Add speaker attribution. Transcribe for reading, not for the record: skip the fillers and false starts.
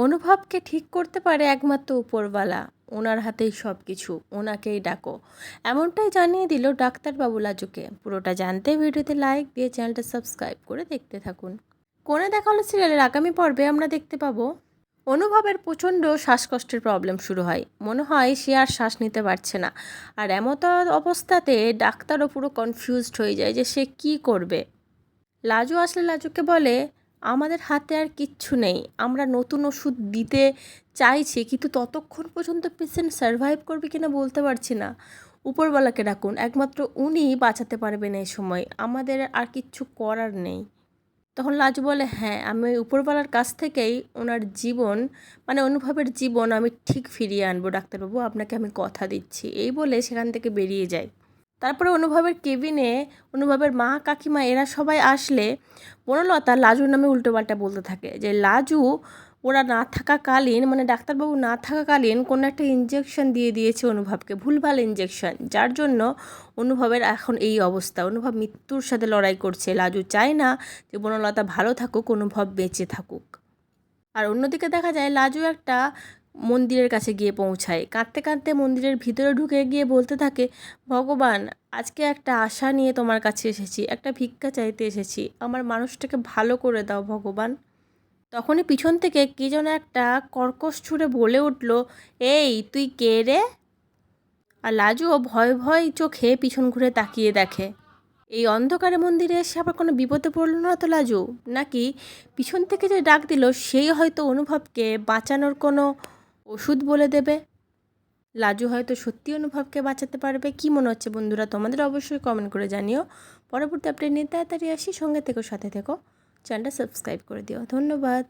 Speaker 1: অনুভবকে ঠিক করতে পারে একমাত্র উপরওয়ালা। ওনার হাতেই সব কিছু, ওনাকেই ডাকো, এমনটাই জানিয়ে দিল ডাক্তারবাবু লাজুকে। পুরোটা জানতে ভিডিওতে লাইক দিয়ে চ্যানেলটা সাবস্ক্রাইব করে দেখতে থাকুন। কোণে দেখা হলো সিরিয়ালের আগামী পর্বে আমরা দেখতে পাবো অনুভবের প্রচণ্ড শ্বাসকষ্টের প্রবলেম শুরু হয়। মনে হয় সে আর শ্বাস নিতে পারছে না। আর এমত অবস্থাতে ডাক্তারও পুরো কনফিউজড হয়ে যায় যে সে কি করবে। লাজু আসলে লাজুকে বলে, আমাদের হাতে আর কিচ্ছু নেই, আমরা নতুন ওষুধ দিতে চাইছি কিন্তু ততক্ষণ পর্যন্ত পেশেন্ট সার্ভাইভ করবে কিনা বলতে পারছি না। উপরওয়ালাকে ডাকুন, একমাত্র উনিই বাঁচাতে পারবেন এই সময়, আমাদের আর কিচ্ছু করার নেই। তখন লাজু বলে, হ্যাঁ, আমি ওই উপরওয়ালার কাছ থেকেই ওনার জীবন মানে অনুভবের জীবন আমি ঠিক ফিরিয়ে আনবো ডাক্তারবাবু, আপনাকে আমি কথা দিচ্ছি। এই বলে সেখান থেকে বেরিয়ে যায়। তারপরে অনুভবের কেবিনে অনুভবের মা কাকিমা এরা সবাই আসলে বনলতা লাজুর নামে উল্টোপাল্টা বলতে থাকে যে লাজু ওরা না থাকাকালীন মানে ডাক্তারবাবু না থাকাকালীন কোনো একটা ইঞ্জেকশন দিয়ে দিয়েছে অনুভবকে, ভুলভাল ইঞ্জেকশন, যার জন্য অনুভবের এখন এই অবস্থা। অনুভব মৃত্যুর সাথে লড়াই করছে। লাজু চায় না যে বনলতা ভালো থাকুক, অনুভব বেঁচে থাকুক। আর অন্যদিকে দেখা যায় লাজু একটা মন্দিরের কাছে গিয়ে পৌঁছায়। কাঁদতে কাঁদতে মন্দিরের ভিতরে ঢুকে গিয়ে বলতে থাকে, ভগবান, আজকে একটা আশা নিয়ে তোমার কাছে এসেছি, একটা ভিক্ষা চাইতে এসেছি, আমার মানুষটাকে ভালো করে দাও ভগবান। তখনই পিছন থেকে কে যেন একটা কর্কশ সুরে বলে উঠল, এই তুই কে রে? আর লাজুও ভয় ভয় চোখে পিছন ঘুরে তাকিয়ে দেখে। এই অন্ধকারে মন্দিরে এসে আবার কোনো বিপদে পড়ল না তো লাজু? নাকি পিছন থেকে যে ডাক দিল সেই হয়তো অনুভবকে বাঁচানোর কোনো ওষুধ বলে দেবে? লাজু হয়তো সত্যি অনুভবকে বাঁচাতে পারবে। কি মনে হচ্ছে বন্ধুরা তোমাদের? অবশ্যই কমেন্ট করে জানিও। পরবর্তী আপডেট নিয়ে তাড়াতাড়ি আসি, সঙ্গে থেকো, সাথে থেকো, চ্যানেলটা সাবস্ক্রাইব করে দিও। ধন্যবাদ।